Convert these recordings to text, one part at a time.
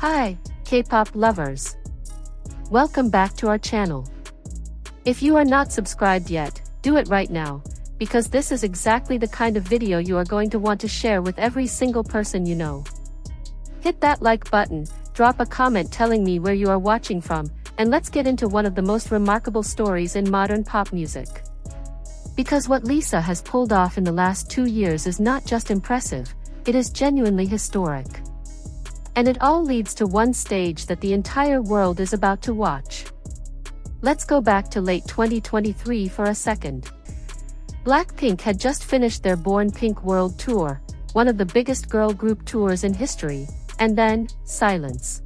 Hi, K-pop lovers. Welcome back to our channel. If you are not subscribed yet, do it right now, because this is exactly the kind of video you are going to want to share with every single person you know. Hit that like button, drop a comment telling me where you are watching from, and let's get into one of the most remarkable stories in modern pop music. Because what Lisa has pulled off in the last 2 years is not just impressive, it is genuinely historic. And it all leads to one stage that the entire world is about to watch. Let's go back to late 2023 for a second. BLACKPINK had just finished their Born Pink World Tour, one of the biggest girl group tours in history, and then, silence.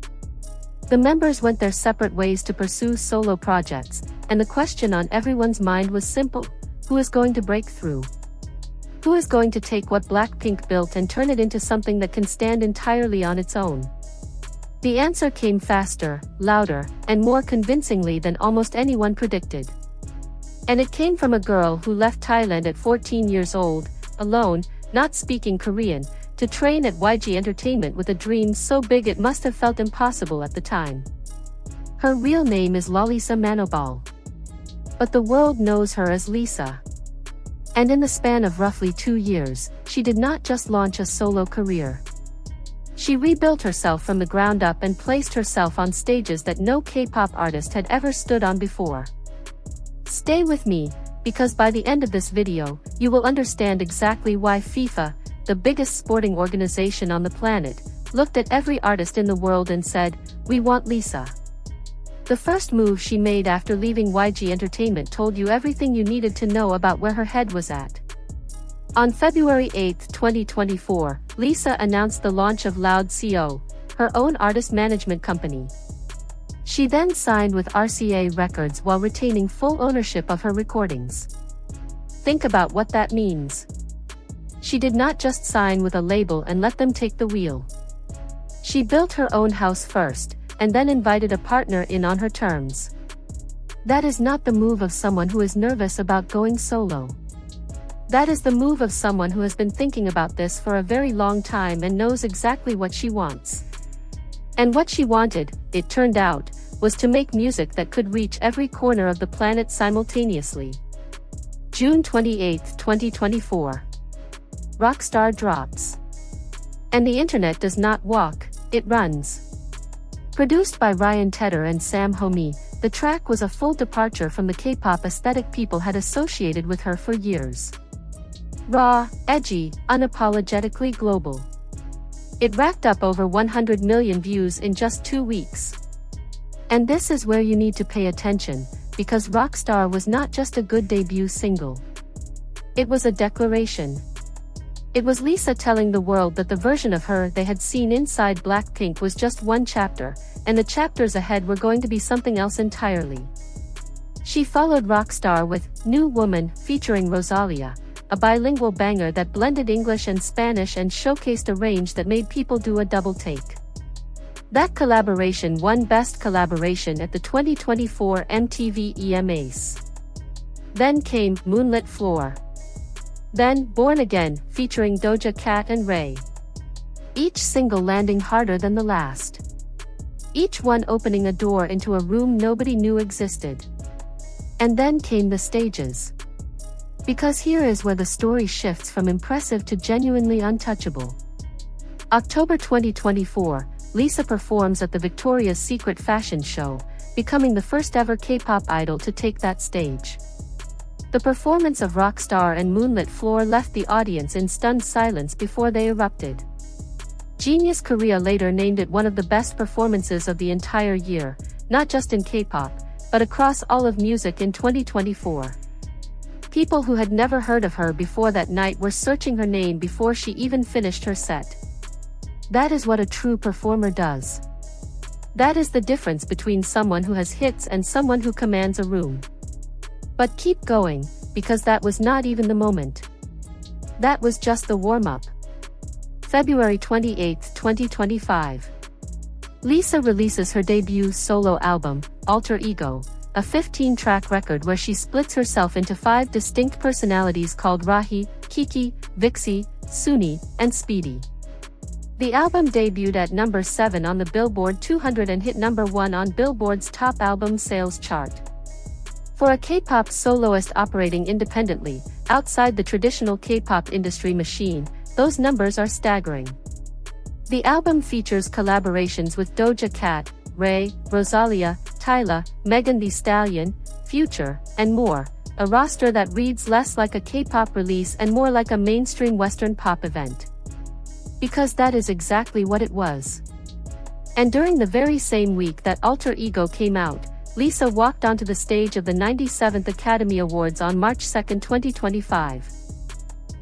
The members went their separate ways to pursue solo projects, and the question on everyone's mind was simple: who is going to break through? Who is going to take what BLACKPINK built and turn it into something that can stand entirely on its own? The answer came faster, louder, and more convincingly than almost anyone predicted. And it came from a girl who left Thailand at 14 years old, alone, not speaking Korean, to train at YG Entertainment with a dream so big it must have felt impossible at the time. Her real name is Lalisa Manobal. But the world knows her as Lisa. And in the span of roughly 2 years, she did not just launch a solo career. She rebuilt herself from the ground up and placed herself on stages that no K-pop artist had ever stood on before. Stay with me, because by the end of this video, you will understand exactly why FIFA, the biggest sporting organization on the planet, looked at every artist in the world and said, "We want Lisa." The first move she made after leaving YG Entertainment told you everything you needed to know about where her head was at. On February 8, 2024, Lisa announced the launch of Loud CO, her own artist management company. She then signed with RCA Records while retaining full ownership of her recordings. Think about what that means. She did not just sign with a label and let them take the wheel. She built her own house first, and then invited a partner in on her terms. That is not the move of someone who is nervous about going solo. That is the move of someone who has been thinking about this for a very long time and knows exactly what she wants. And what she wanted, it turned out, was to make music that could reach every corner of the planet simultaneously. June 28, 2024. Rockstar drops. And the internet does not walk, it runs. Produced by Ryan Tedder and Sam Homey, the track was a full departure from the K-pop aesthetic people had associated with her for years. Raw, edgy, unapologetically global. It racked up over 100 million views in just 2 weeks. And this is where you need to pay attention, because Rockstar was not just a good debut single. It was a declaration. It was Lisa telling the world that the version of her they had seen inside BLACKPINK was just one chapter, and the chapters ahead were going to be something else entirely. She followed Rockstar with New Woman featuring Rosalia, a bilingual banger that blended English and Spanish and showcased a range that made people do a double take. That collaboration won Best Collaboration at the 2024 MTV EMAs. Then came Moonlit Floor. Then, Born Again, featuring Doja Cat and Ray. Each single landing harder than the last. Each one opening a door into a room nobody knew existed. And then came the stages. Because here is where the story shifts from impressive to genuinely untouchable. October 2024, Lisa performs at the Victoria's Secret fashion show, becoming the first ever K-pop idol to take that stage. The performance of Rockstar and Moonlit Floor left the audience in stunned silence before they erupted. Genius Korea later named it one of the best performances of the entire year, not just in K-pop, but across all of music in 2024. People who had never heard of her before that night were searching her name before she even finished her set. That is what a true performer does. That is the difference between someone who has hits and someone who commands a room. But keep going, because that was not even the moment. That was just the warm-up. February 28, 2025. Lisa releases her debut solo album, Alter Ego, a 15-track record where she splits herself into 5 distinct personalities called Rahi, Kiki, Vixie, Suni, and Speedy. The album debuted at number 7 on the Billboard 200 and hit number 1 on Billboard's top album sales chart. For a K-pop soloist operating independently, outside the traditional K-pop industry machine, those numbers are staggering. The album features collaborations with Doja Cat, Ray, Rosalia, Tyla, Megan Thee Stallion, Future, and more, a roster that reads less like a K-pop release and more like a mainstream Western pop event. Because that is exactly what it was. And during the very same week that Alter Ego came out, Lisa walked onto the stage of the 97th Academy Awards on March 2, 2025.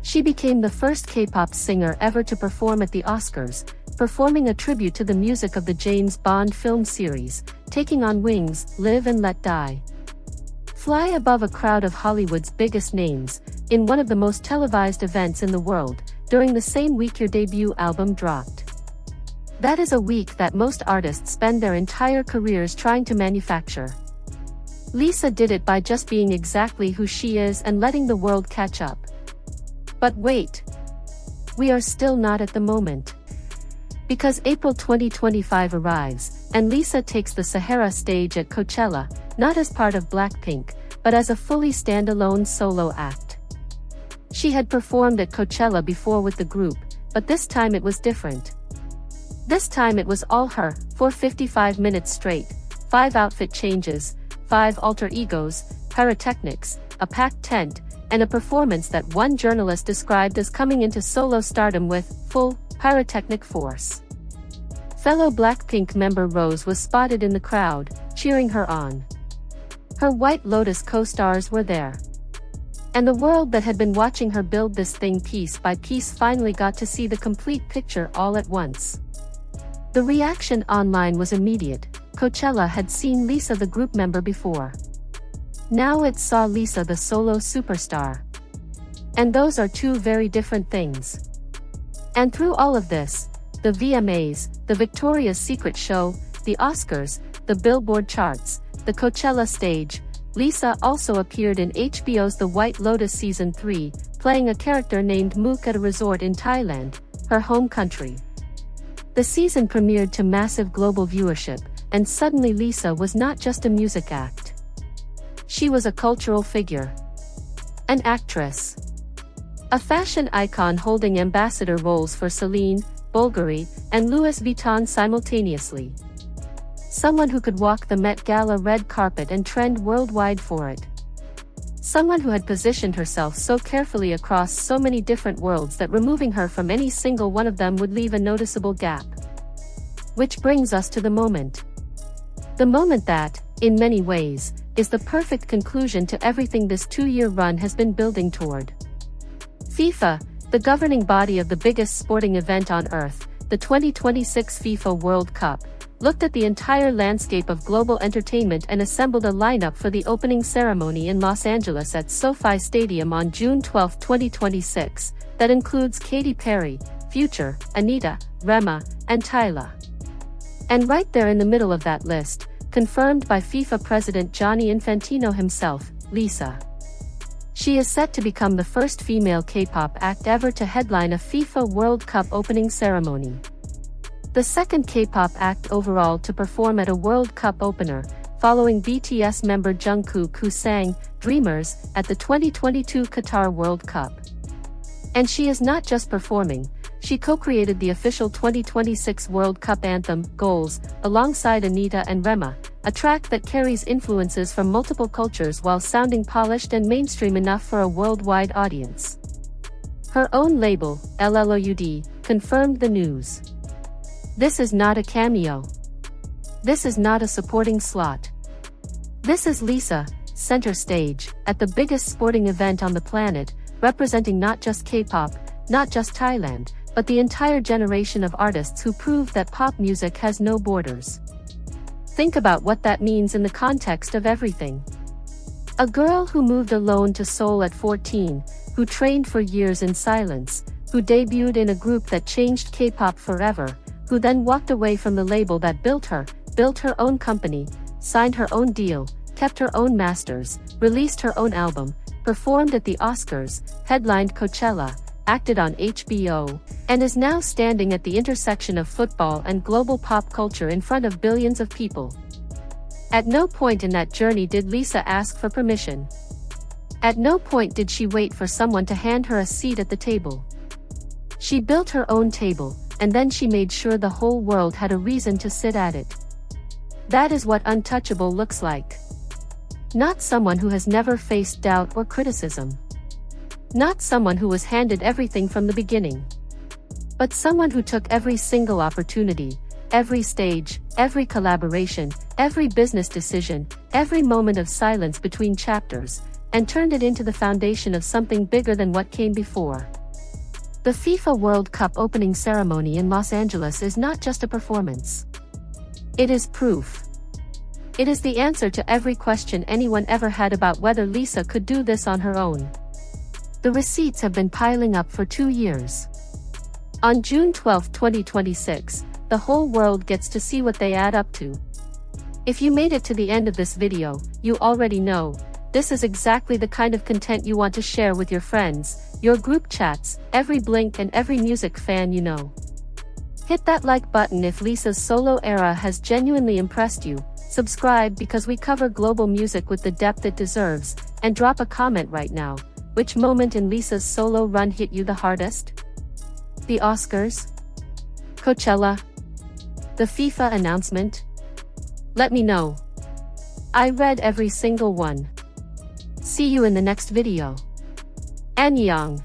She became the first K-pop singer ever to perform at the Oscars, performing a tribute to the music of the James Bond film series, Taking on Wings, Live and Let Die. Fly above a crowd of Hollywood's biggest names, in one of the most televised events in the world, during the same week your debut album dropped. That is a week that most artists spend their entire careers trying to manufacture. Lisa did it by just being exactly who she is and letting the world catch up. But wait. We are still not at the moment. Because April 2025 arrives, and Lisa takes the Sahara stage at Coachella, not as part of BLACKPINK, but as a fully standalone solo act. She had performed at Coachella before with the group, but this time it was different. This time it was all her, for 55 minutes straight, 5 outfit changes, 5 alter egos, pyrotechnics, a packed tent, and a performance that one journalist described as coming into solo stardom with full pyrotechnic force. Fellow BLACKPINK member Rose was spotted in the crowd, cheering her on. Her White Lotus co-stars were there. And the world that had been watching her build this thing piece by piece finally got to see the complete picture all at once. The reaction online was immediate. Coachella had seen Lisa the group member before. Now it saw Lisa the solo superstar. And those are two very different things. And through all of this, the VMAs, the Victoria's Secret show, the Oscars, the Billboard charts, the Coachella stage, Lisa also appeared in HBO's The White Lotus Season 3, playing a character named Mook at a resort in Thailand, her home country. The season premiered to massive global viewership, and suddenly Lisa was not just a music act. She was a cultural figure. An actress. A fashion icon holding ambassador roles for Celine, Bulgari, and Louis Vuitton simultaneously. Someone who could walk the Met Gala red carpet and trend worldwide for it. Someone who had positioned herself so carefully across so many different worlds that removing her from any single one of them would leave a noticeable gap. Which brings us to the moment. The moment that, in many ways, is the perfect conclusion to everything this 2-year run has been building toward. FIFA, the governing body of the biggest sporting event on Earth, the 2026 FIFA World Cup, looked at the entire landscape of global entertainment and assembled a lineup for the opening ceremony in Los Angeles at SoFi Stadium on June 12, 2026, that includes Katy Perry, Future, Anita, Rema, and Tyla. And right there in the middle of that list, confirmed by FIFA President Gianni Infantino himself, Lisa. She is set to become the first female K-pop act ever to headline a FIFA World Cup opening ceremony. The second K-pop act overall to perform at a World Cup opener, following BTS member Jungkook who sang Dreamers at the 2022 Qatar World Cup. And she is not just performing, she co-created the official 2026 World Cup anthem, Goals, alongside Anita and Rema, a track that carries influences from multiple cultures while sounding polished and mainstream enough for a worldwide audience. Her own label, LLOUD, confirmed the news. This is not a cameo. This is not a supporting slot. This is Lisa, center stage, at the biggest sporting event on the planet, representing not just K-pop, not just Thailand, but the entire generation of artists who proved that pop music has no borders. Think about what that means in the context of everything. A girl who moved alone to Seoul at 14, who trained for years in silence, who debuted in a group that changed K-pop forever, who then walked away from the label that built her own company, signed her own deal, kept her own masters, released her own album, performed at the Oscars, headlined Coachella, acted on HBO, and is now standing at the intersection of football and global pop culture in front of billions of people. At no point in that journey did Lisa ask for permission. At no point did she wait for someone to hand her a seat at the table. She built her own table, and then she made sure the whole world had a reason to sit at it. That is what Untouchable looks like. Not someone who has never faced doubt or criticism. Not someone who was handed everything from the beginning. But someone who took every single opportunity, every stage, every collaboration, every business decision, every moment of silence between chapters, and turned it into the foundation of something bigger than what came before. The FIFA World Cup opening ceremony in Los Angeles is not just a performance. It is proof. It is the answer to every question anyone ever had about whether Lisa could do this on her own. The receipts have been piling up for 2 years. On June 12, 2026, the whole world gets to see what they add up to. If you made it to the end of this video, you already know, this is exactly the kind of content you want to share with your friends, your group chats, every Blink and every music fan you know. Hit that like button if Lisa's solo era has genuinely impressed you, subscribe because we cover global music with the depth it deserves, and drop a comment right now. Which moment in Lisa's solo run hit you the hardest? The Oscars? Coachella? The FIFA announcement? Let me know. I read every single one. See you in the next video. Annyeong.